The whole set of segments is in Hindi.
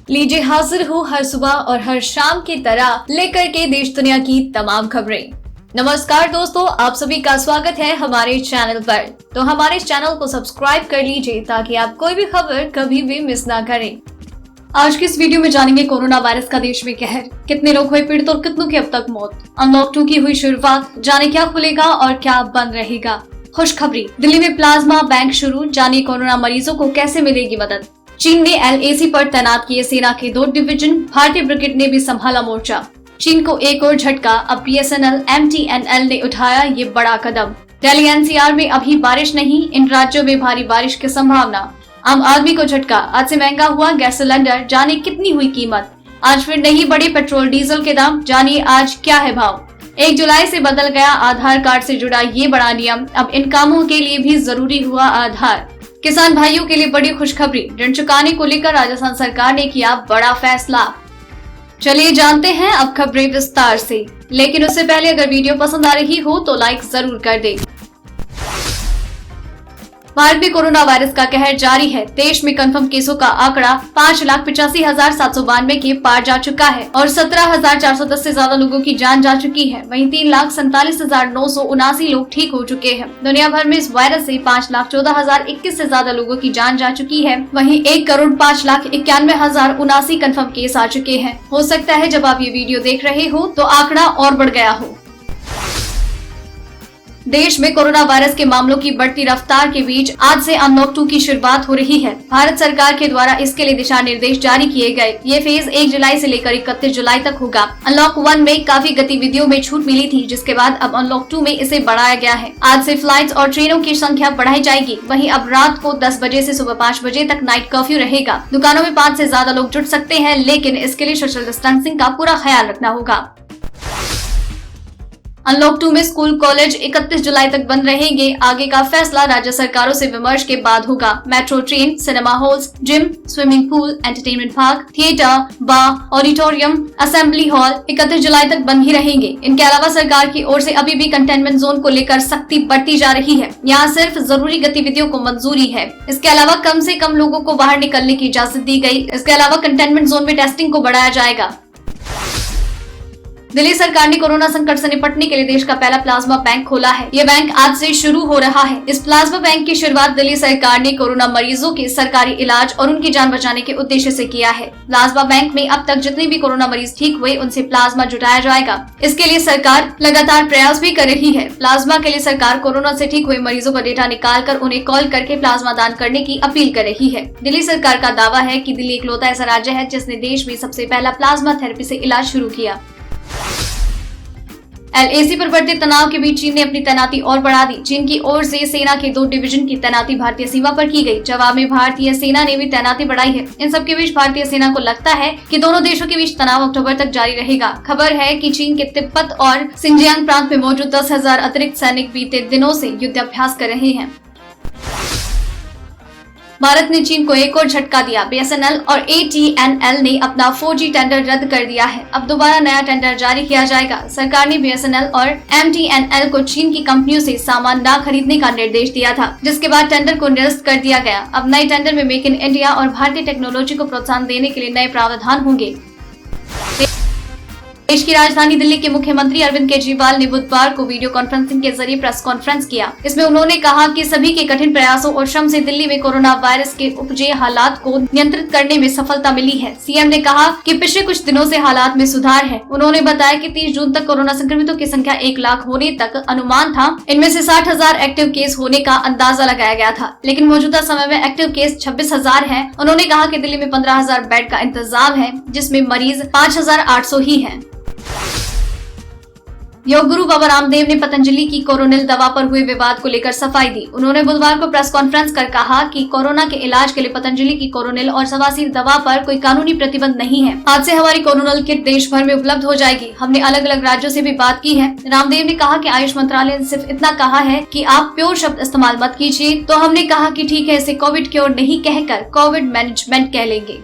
लीजिए हाजिर हो हर सुबह और हर शाम की तरह लेकर के देश दुनिया की तमाम खबरें। नमस्कार दोस्तों, आप सभी का स्वागत है हमारे चैनल पर। तो हमारे चैनल को सब्सक्राइब कर लीजिए ताकि आप कोई भी खबर कभी भी मिस ना करें। आज की इस वीडियो में जानेंगे कोरोना वायरस का देश में कहर, कितने लोग हुए पीड़ित और कितनों की अब तक मौत। अनलॉक 2 की हुई शुरुआत, जाने क्या खुलेगा और क्या बंद रहेगा। खुशखबरी, दिल्ली में प्लाज्मा बैंक शुरू, जानिए कोरोना मरीजों को कैसे मिलेगी मदद। चीन ने LAC पर तैनात किए सेना के 2 डिवीजन, भारतीय ब्रिगेड ने भी संभाला मोर्चा। चीन को एक और झटका, अब BSNL MTNL ने उठाया ये बड़ा कदम। दिल्ली NCR में अभी बारिश नहीं, इन राज्यों में भारी बारिश की संभावना। आम आदमी को झटका, आज से महंगा हुआ गैस सिलेंडर, जाने कितनी हुई कीमत। आज फिर नहीं बढ़े पेट्रोल डीजल के दाम, जानिए आज क्या है भाव। 1 जुलाई से बदल गया आधार कार्ड से जुड़ा ये बड़ा नियम, अब इन कामों के लिए भी जरूरी हुआ आधार। किसान भाइयों के लिए बड़ी खुशखबरी, ऋण चुकाने को लेकर राजस्थान सरकार ने किया बड़ा फैसला। चलिए जानते हैं अब खबरें विस्तार से, लेकिन उससे पहले अगर वीडियो पसंद आ रही हो तो लाइक जरूर कर दें। भारत में कोरोना वायरस का कहर जारी है। देश में कंफर्म केसों का आंकड़ा 5,85,792 के पार जा चुका है और 17,410 से ज्यादा लोगों की जान जा चुकी है। वहीं 3,47,979 लोग ठीक हो चुके हैं। दुनिया भर में इस वायरस से 5,14,021 से ज्यादा लोगों की जान जा चुकी है। वहीं 1,05,91,079 कंफर्म केस आ चुके हैं। हो सकता है जब आप ये वीडियो देख रहे हो तो आंकड़ा और बढ़ गया हो। देश में कोरोना वायरस के मामलों की बढ़ती रफ्तार के बीच आज से अनलॉक 2 की शुरुआत हो रही है। भारत सरकार के द्वारा इसके लिए दिशा निर्देश जारी किए गए। ये फेज 1 जुलाई से लेकर 31 जुलाई तक होगा। अनलॉक 1 में काफी गतिविधियों में छूट मिली थी, जिसके बाद अब अनलॉक 2 में इसे बढ़ाया गया है। आज से फ्लाइट्स और ट्रेनों की संख्या बढ़ाई जाएगी। वहीं अब रात को 10 बजे से सुबह 5 बजे तक नाइट कर्फ्यू रहेगा। दुकानों में 5 से ज्यादा लोग जुट सकते हैं, लेकिन इसके लिए सोशल डिस्टेंसिंग का पूरा ख्याल रखना होगा। अनलॉक 2 में स्कूल कॉलेज 31 जुलाई तक बंद रहेंगे। आगे का फैसला राज्य सरकारों से विमर्श के बाद होगा। Metro train, cinema halls, gym, swimming pool, entertainment park, theatre, bar, auditorium, assembly hall 31 जुलाई तक बंद ही रहेंगे। इनके अलावा सरकार की ओर से अभी भी कंटेनमेंट जोन को लेकर सख्ती बढ़ती जा रही है। यहाँ सिर्फ जरूरी गतिविधियों को मंजूरी है। इसके अलावा कम से कम लोगों को बाहर निकलने की इजाजत दी गई। इसके अलावा कंटेनमेंट जोन में टेस्टिंग को बढ़ाया जाएगा। दिल्ली सरकार ने कोरोना संकट से निपटने के लिए देश का पहला प्लाज्मा बैंक खोला है। ये बैंक आज से शुरू हो रहा है। इस प्लाज्मा बैंक की शुरुआत दिल्ली सरकार ने कोरोना मरीजों के सरकारी इलाज और उनकी जान बचाने के उद्देश्य से किया है। प्लाज्मा बैंक में अब तक जितने भी कोरोना मरीज ठीक हुए उनसे प्लाज्मा जुटाया जाएगा। इसके लिए सरकार लगातार प्रयास भी कर रही है। प्लाज्मा के लिए सरकार कोरोना से ठीक हुए मरीजों का डेटा निकाल कर उन्हें कॉल करके प्लाज्मा दान करने की अपील कर रही है। दिल्ली सरकार का दावा है कि दिल्ली इकलौता ऐसा राज्य है जिसने देश में सबसे पहला प्लाज्मा थेरेपी से इलाज शुरू किया। LAC पर बढ़ते तनाव के बीच चीन ने अपनी तैनाती और बढ़ा दी। चीन की ओर से सेना के 2 डिवीजन की तैनाती भारतीय सीमा पर की गई। जवाब में भारतीय सेना ने भी तैनाती बढ़ाई है। इन सब के बीच भारतीय सेना को लगता है कि दोनों देशों के बीच तनाव अक्टूबर तक जारी रहेगा। खबर है कि चीन के तिब्बत और सिंजियांग प्रांत में मौजूद 10,000 अतिरिक्त सैनिक बीते दिनों से युद्धाभ्यास कर रहे हैं। भारत ने चीन को एक और झटका दिया। BSNL और ATNL ने अपना 4G टेंडर रद्द कर दिया है। अब दोबारा नया टेंडर जारी किया जाएगा। सरकार ने BSNL और MTNL को चीन की कंपनियों से सामान न खरीदने का निर्देश दिया था, जिसके बाद टेंडर को निरस्त कर दिया गया। अब नए टेंडर में मेक इन इंडिया और भारतीय टेक्नोलॉजी को प्रोत्साहन देने के लिए नए प्रावधान होंगे। देश की राजधानी दिल्ली के मुख्यमंत्री अरविंद केजरीवाल ने बुधवार को वीडियो कॉन्फ्रेंसिंग के जरिए प्रेस कॉन्फ्रेंस किया। इसमें उन्होंने कहा कि सभी के कठिन प्रयासों और श्रम से दिल्ली में कोरोना वायरस के उपजे हालात को नियंत्रित करने में सफलता मिली है। CM ने कहा कि पिछले कुछ दिनों से हालात में सुधार है। उन्होंने बताया कि 30 जून तक कोरोना संक्रमितों की संख्या 1 लाख होने तक अनुमान था। इनमें से 60,000 एक्टिव केस होने का अंदाजा लगाया गया था, लेकिन मौजूदा समय में एक्टिव केस 26,000 है। उन्होंने कहा कि दिल्ली में 15,000 बेड का इंतजाम है, जिसमें मरीज 5,800 ही है। योग गुरु बाबा रामदेव ने पतंजलि की कोरोनिल दवा पर हुए विवाद को लेकर सफाई दी। उन्होंने बुधवार को प्रेस कॉन्फ्रेंस कर कहा कि कोरोना के इलाज के लिए पतंजलि की कोरोनिल और सवासिर दवा पर कोई कानूनी प्रतिबंध नहीं है। आज से हमारी कोरोनिल किट देश भर में उपलब्ध हो जाएगी। हमने अलग अलग राज्यों से भी बात की है। रामदेव ने कहा कि आयुष मंत्रालय ने सिर्फ इतना कहा है कि आप प्योर शब्द इस्तेमाल मत कीजिए, तो हमने कहा कि ठीक है, इसे कोविड क्योर नहीं कहकर कोविड मैनेजमेंट कह लेंगे।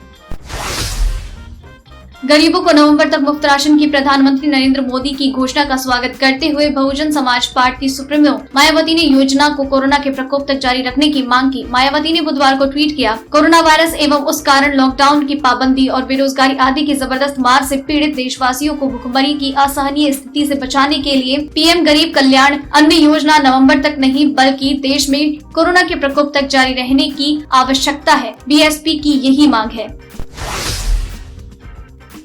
गरीबों को नवंबर तक मुफ्त राशन की प्रधानमंत्री नरेंद्र मोदी की घोषणा का स्वागत करते हुए बहुजन समाज पार्टी सुप्रीमो मायावती ने योजना को कोरोना के प्रकोप तक जारी रखने की मांग की। मायावती ने बुधवार को ट्वीट किया, कोरोना वायरस एवं उस कारण लॉकडाउन की पाबंदी और बेरोजगारी आदि की जबरदस्त मार से पीड़ित देशवासियों को भुखमरी की असहनीय स्थिति से बचाने के लिए पीएम गरीब कल्याण अन्न योजना नवम्बर तक नहीं बल्कि देश में कोरोना के प्रकोप तक जारी रहने की आवश्यकता है। बीएसपी की यही मांग है।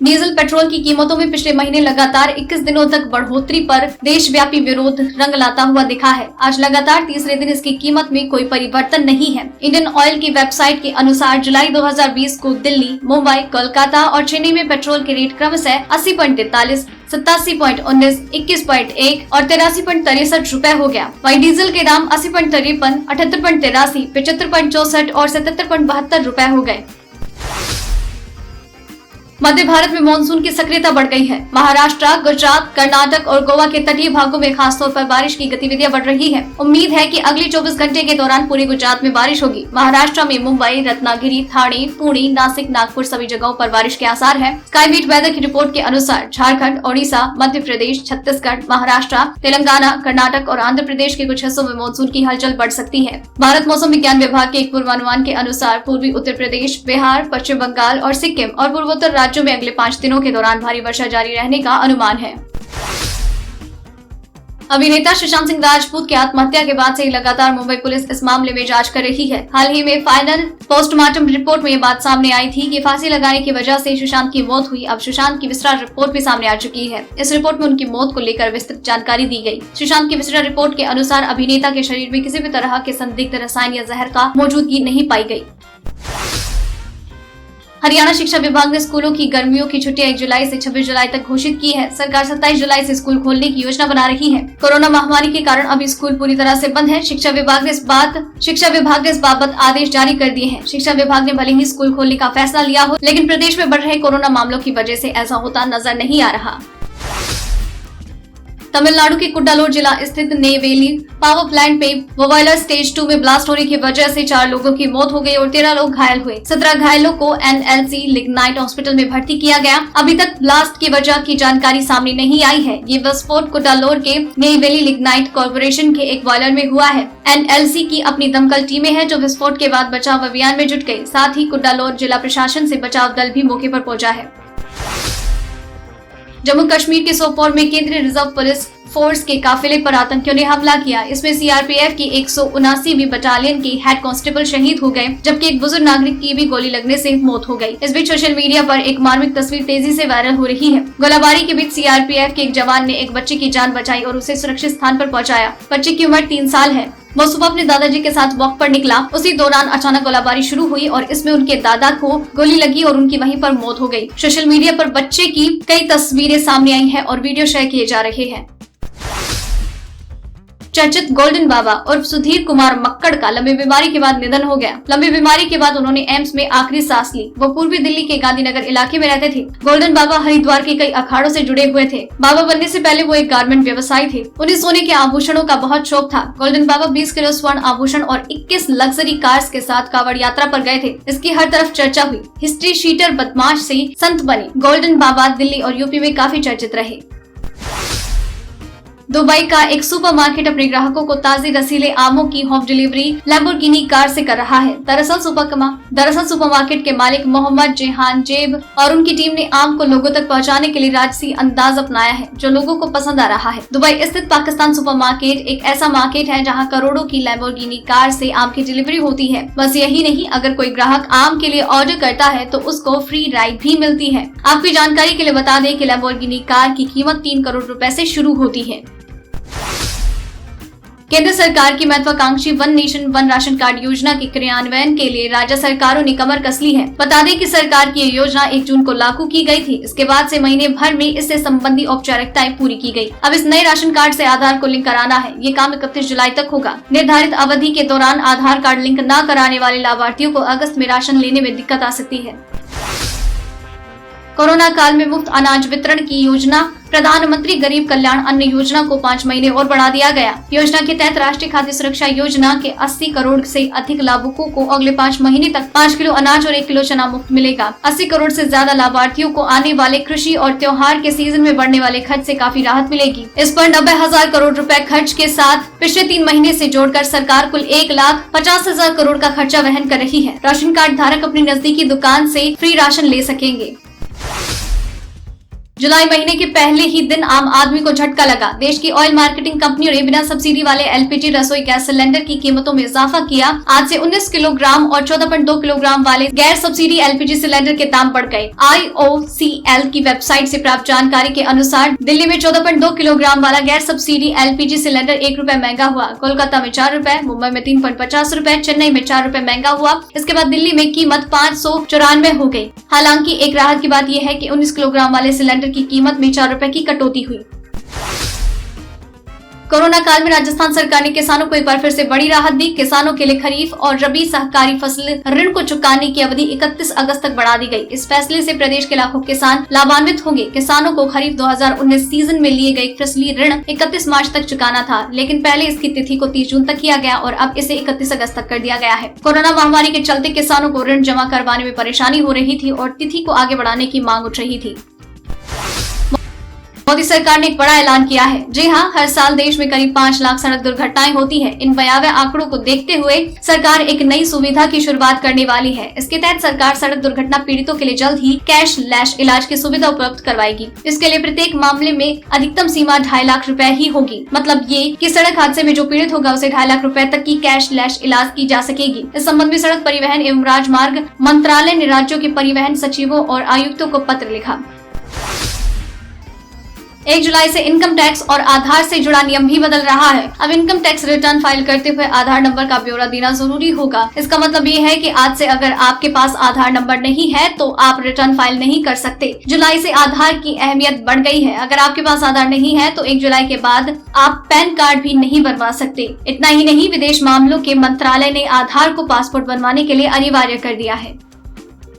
डीजल पेट्रोल की कीमतों में पिछले महीने लगातार 21 दिनों तक बढ़ोतरी पर देशव्यापी विरोध रंग लाता हुआ दिखा है। आज लगातार तीसरे दिन इसकी कीमत में कोई परिवर्तन नहीं है। इंडियन ऑयल की वेबसाइट के अनुसार जुलाई 2020 को दिल्ली, मुंबई, कोलकाता और चेन्नई में पेट्रोल के रेट क्रमशः 80.43, 87.19, 21.1 और 83.63 रुपए हो गया। वहीं डीजल के दाम 80.53, 78.83, 75.64 और 77.72 रुपए हो गए। मध्य भारत में मानसून की सक्रियता बढ़ गई है। महाराष्ट्र, गुजरात, कर्नाटक और गोवा के तटीय भागों में खासतौर पर बारिश की गतिविधियां बढ़ रही है। उम्मीद है कि अगले 24 घंटे के दौरान पूरे गुजरात में बारिश होगी। महाराष्ट्र में मुंबई, रत्नागिरी, ठाणे, पुणे, नासिक, नागपुर सभी जगहों पर बारिश के आसार है। स्काईमेट वेदर की रिपोर्ट के अनुसार झारखंड, ओडिशा, मध्य प्रदेश, छत्तीसगढ़, महाराष्ट्र, तेलंगाना, कर्नाटक और आंध्र प्रदेश के कुछ हिस्सों में मानसून की हलचल बढ़ सकती है। भारत मौसम विज्ञान विभाग के एक पूर्वानुमान के अनुसार पूर्वी उत्तर प्रदेश, बिहार, पश्चिम बंगाल और सिक्किम और पूर्वोत्तर राज्यों में अगले 5 दिनों के दौरान भारी वर्षा जारी रहने का अनुमान है। अभिनेता सुशांत सिंह राजपूत की आत्महत्या के बाद से लगातार मुंबई पुलिस इस मामले में जांच कर रही है। हाल ही में फाइनल पोस्टमार्टम रिपोर्ट में ये बात सामने आई थी कि फांसी लगाने की वजह से सुशांत की मौत हुई। अब सुशांत की विस्तार रिपोर्ट भी सामने आ चुकी है। इस रिपोर्ट में उनकी मौत को लेकर विस्तृत जानकारी दी गई। सुशांत की विस्तार रिपोर्ट के अनुसार अभिनेता के शरीर में किसी भी तरह के संदिग्ध रसायन या जहर का मौजूदगी नहीं पाई गई। हरियाणा शिक्षा विभाग ने स्कूलों की गर्मियों की छुट्टियां 1 जुलाई से 26 जुलाई तक घोषित की है। सरकार 27 जुलाई से स्कूल खोलने की योजना बना रही है। कोरोना महामारी के कारण अभी स्कूल पूरी तरह से बंद है। शिक्षा विभाग ने इस बाबत आदेश जारी कर दिए हैं। शिक्षा विभाग ने भले ही स्कूल खोलने का फैसला लिया हो, लेकिन प्रदेश में बढ़ रहे कोरोना मामलों की वजह से ऐसा होता नजर नहीं आ रहा। तमिलनाडु के कुड्डालोर जिला स्थित नेवेली पावर प्लांट पे बॉयलर स्टेज 2 में ब्लास्ट होने की वजह से 4 लोगों की मौत हो गई और 13 लोग घायल हुए। 17 घायलों को एनएलसी लिग्नाइट हॉस्पिटल में भर्ती किया गया। अभी तक ब्लास्ट की वजह की जानकारी सामने नहीं आई है। ये विस्फोट कुड्डालोर के नेवेली लिग्नाइट कॉर्पोरेशन के एक बॉयलर में हुआ है। एनएलसी की अपनी दमकल टीमें हैं जो विस्फोट के बाद बचाव अभियान में जुट गई। साथ ही कुड्डालोर जिला प्रशासन से बचाव दल भी मौके पर पहुंचा है। जम्मू कश्मीर के सोपोर में केंद्रीय रिजर्व पुलिस फोर्स के काफिले पर आतंकियों ने हमला किया। इसमें सीआरपीएफ की 179वीं बटालियन के हेड कांस्टेबल शहीद हो गए, जबकि एक बुजुर्ग नागरिक की भी गोली लगने से मौत हो गई। इस बीच सोशल मीडिया पर एक मार्मिक तस्वीर तेजी से वायरल हो रही है। गोलाबारी के बीच सीआरपीएफ के एक जवान ने एक बच्चे की जान बचाई और उसे सुरक्षित स्थान पर पहुंचाया। बच्चे की उम्र 3 साल है। वो सुबह अपने दादाजी के साथ वॉक पर निकला। उसी दौरान अचानक गोलाबारी शुरू हुई और इसमें उनके दादा को गोली लगी और उनकी वहीं पर मौत हो गई। सोशल मीडिया पर बच्चे की कई तस्वीरें सामने आई हैं और वीडियो शेयर किए जा रहे हैं। चर्चित गोल्डन बाबा और सुधीर कुमार मक्कड़ का लंबी बीमारी के बाद निधन हो गया। लंबी बीमारी के बाद उन्होंने एम्स में आखिरी सांस ली। वो पूर्वी दिल्ली के गांधीनगर इलाके में रहते थे। गोल्डन बाबा हरिद्वार के कई अखाड़ों से जुड़े हुए थे। बाबा बनने से पहले वो एक गारमेंट व्यवसायी थे। उन्हें सोने के आभूषणों का बहुत शौक था। गोल्डन बाबा 20 किलो स्वर्ण आभूषण और 21 लग्जरी कार्स के साथ कांवड़ यात्रा पर गए थे। इसकी हर तरफ चर्चा हुई। हिस्ट्री शीटर बदमाश से संत बने। गोल्डन बाबा दिल्ली और यूपी में काफी चर्चित रहे। दुबई का एक सुपरमार्केट अपने ग्राहकों को ताजे रसीले आमों की होम डिलीवरी लैम्बोर्गिनी कार से कर रहा है। दरअसल सुपरमार्केट के मालिक मोहम्मद जेहान जेब और उनकी टीम ने आम को लोगों तक पहुंचाने के लिए राजसी अंदाज अपनाया है, जो लोगों को पसंद आ रहा है। दुबई स्थित पाकिस्तान सुपरमार्केट एक ऐसा मार्केट है जहां करोड़ों की लैम्बोर्गिनी कार से आम की डिलीवरी होती है। बस यही नहीं, अगर कोई ग्राहक आम के लिए ऑर्डर करता है तो उसको फ्री राइड भी मिलती है। आपकी जानकारी के लिए बता दें कि लैम्बोर्गिनी कार की कीमत 3 करोड़ रुपए से शुरू होती है। केंद्र सरकार की महत्वाकांक्षी one nation one ration card योजना के क्रियान्वयन के लिए राज्य सरकारों ने कमर कस ली है। बता दें कि सरकार की ये योजना 1 जून को लागू की गई थी। इसके बाद से महीने भर में इससे संबंधी औपचारिकताएं पूरी की गई। अब इस नए राशन कार्ड से आधार को लिंक कराना है। ये काम 31 जुलाई तक होगा। निर्धारित अवधि के दौरान आधार कार्ड लिंक न कराने वाले लाभार्थियों को अगस्त में राशन लेने में दिक्कत आ सकती है। कोरोना काल में मुफ्त अनाज वितरण की योजना प्रधानमंत्री गरीब कल्याण अन्न योजना को 5 महीने और बढ़ा दिया गया। योजना के तहत राष्ट्रीय खाद्य सुरक्षा योजना के 80 करोड़ से अधिक लाभुकों को अगले 5 महीने तक 5 किलो अनाज और 1 किलो चना मुफ्त मिलेगा। 80 करोड़ से ज्यादा लाभार्थियों को आने वाले कृषि और त्योहार के सीजन में बढ़ने वाले खर्च से काफी राहत मिलेगी। इस पर 90,000 करोड़ रुपए खर्च के साथ पिछले 3 महीने से जोड़कर सरकार कुल 1,50,000 करोड़ का खर्चा वहन कर रही है। राशन कार्ड धारक अपनी नजदीकी दुकान से फ्री राशन ले सकेंगे। जुलाई महीने के पहले ही दिन आम आदमी को झटका लगा। देश की ऑयल मार्केटिंग कंपनियों ने बिना सब्सिडी वाले एलपीजी रसोई गैस सिलेंडर की कीमतों में इजाफा किया। आज से 19 किलोग्राम और 14.2 किलोग्राम वाले गैर सब्सिडी एलपीजी सिलेंडर के दाम बढ़ गए। IOCL की वेबसाइट से प्राप्त जानकारी के अनुसार दिल्ली में 14.2 किलोग्राम वाला गैर सब्सिडी एलपीजी सिलेंडर 1 रुपए महंगा हुआ। कोलकाता में 4 रुपए, मुंबई में 3.50 रुपए, चेन्नई में 4 रुपए महंगा हुआ। इसके बाद दिल्ली में कीमत 594 हो गई। हालांकि एक राहत की बात यह है कि 19 किलोग्राम वाले सिलेंडर की कीमत में 4 रुपए की कटौती हुई। कोरोना काल में राजस्थान सरकार ने किसानों को एक बार फिर से बड़ी राहत दी। किसानों के लिए खरीफ और रबी सहकारी फसल ऋण को चुकाने की अवधि 31 अगस्त तक बढ़ा दी गई। इस फैसले से प्रदेश के लाखों किसान लाभान्वित होंगे। किसानों को खरीफ 2019 सीजन में लिए गए फसली ऋण 31 मार्च तक चुकाना था, लेकिन पहले इसकी तिथि को 30 जून तक किया गया और अब इसे 31 अगस्त तक कर दिया गया है। कोरोना महामारी के चलते किसानों को ऋण जमा करवाने में परेशानी हो रही थी और तिथि को आगे बढ़ाने की मांग उठ रही थी। मोदी सरकार ने एक बड़ा ऐलान किया है। जी हाँ, हर साल देश में करीब 5 लाख सड़क दुर्घटनाएं होती हैं। इन भयावह आंकड़ों को देखते हुए सरकार एक नई सुविधा की शुरुआत करने वाली है। इसके तहत सरकार सड़क दुर्घटना पीड़ितों के लिए जल्द ही कैशलेस इलाज की सुविधा उपलब्ध करवाएगी। इसके लिए प्रत्येक मामले में अधिकतम सीमा 2.5 लाख रुपए ही होगी। मतलब ये कि सड़क हादसे में जो पीड़ित होगा उसे 2.5 लाख रुपए तक की कैशलेस इलाज की जा सकेगी। इस संबंध में सड़क परिवहन एवं राजमार्ग मंत्रालय ने राज्यों के परिवहन सचिवों और आयुक्तों को पत्र लिखा। 1 जुलाई से इनकम टैक्स और आधार से जुड़ा नियम भी बदल रहा है। अब इनकम टैक्स रिटर्न फाइल करते हुए आधार नंबर का ब्यौरा देना जरूरी होगा। इसका मतलब ये है कि आज से अगर आपके पास आधार नंबर नहीं है तो आप रिटर्न फाइल नहीं कर सकते। जुलाई से आधार की अहमियत बढ़ गई है। अगर आपके पास आधार नहीं है तो 1 जुलाई के बाद आप पैन कार्ड भी नहीं बनवा सकते। इतना ही नहीं, विदेश मामलों के मंत्रालय ने आधार को पासपोर्ट बनवाने के लिए अनिवार्य कर दिया है।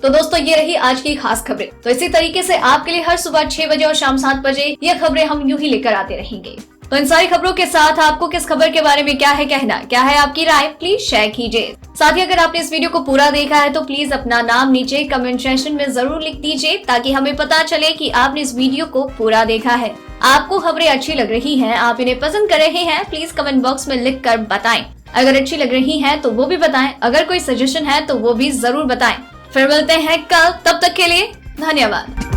तो दोस्तों, ये रही आज की खास खबरें। तो इसी तरीके से आपके लिए हर सुबह 6 बजे और शाम 7 बजे ये खबरें हम यूं ही लेकर आते रहेंगे। तो इन सारी खबरों के साथ आपको किस खबर के बारे में क्या है कहना, क्या है आपकी राय, प्लीज शेयर कीजिए। साथ ही अगर आपने इस वीडियो को पूरा देखा है तो प्लीज अपना नाम नीचे कमेंट सेक्शन में जरूर लिख दीजिए, ताकि हमें पता चले कि आपने इस वीडियो को पूरा देखा है। आपको खबरें अच्छी लग रही हैं, आप इन्हें पसंद कर रहे हैं, प्लीज कमेंट बॉक्स में लिख कर बताएं। अगर अच्छी लग रही है तो वो भी बताएं, अगर कोई सजेशन है तो वो भी जरूर बताएं। फिर मिलते हैं कल, तब तक के लिए धन्यवाद।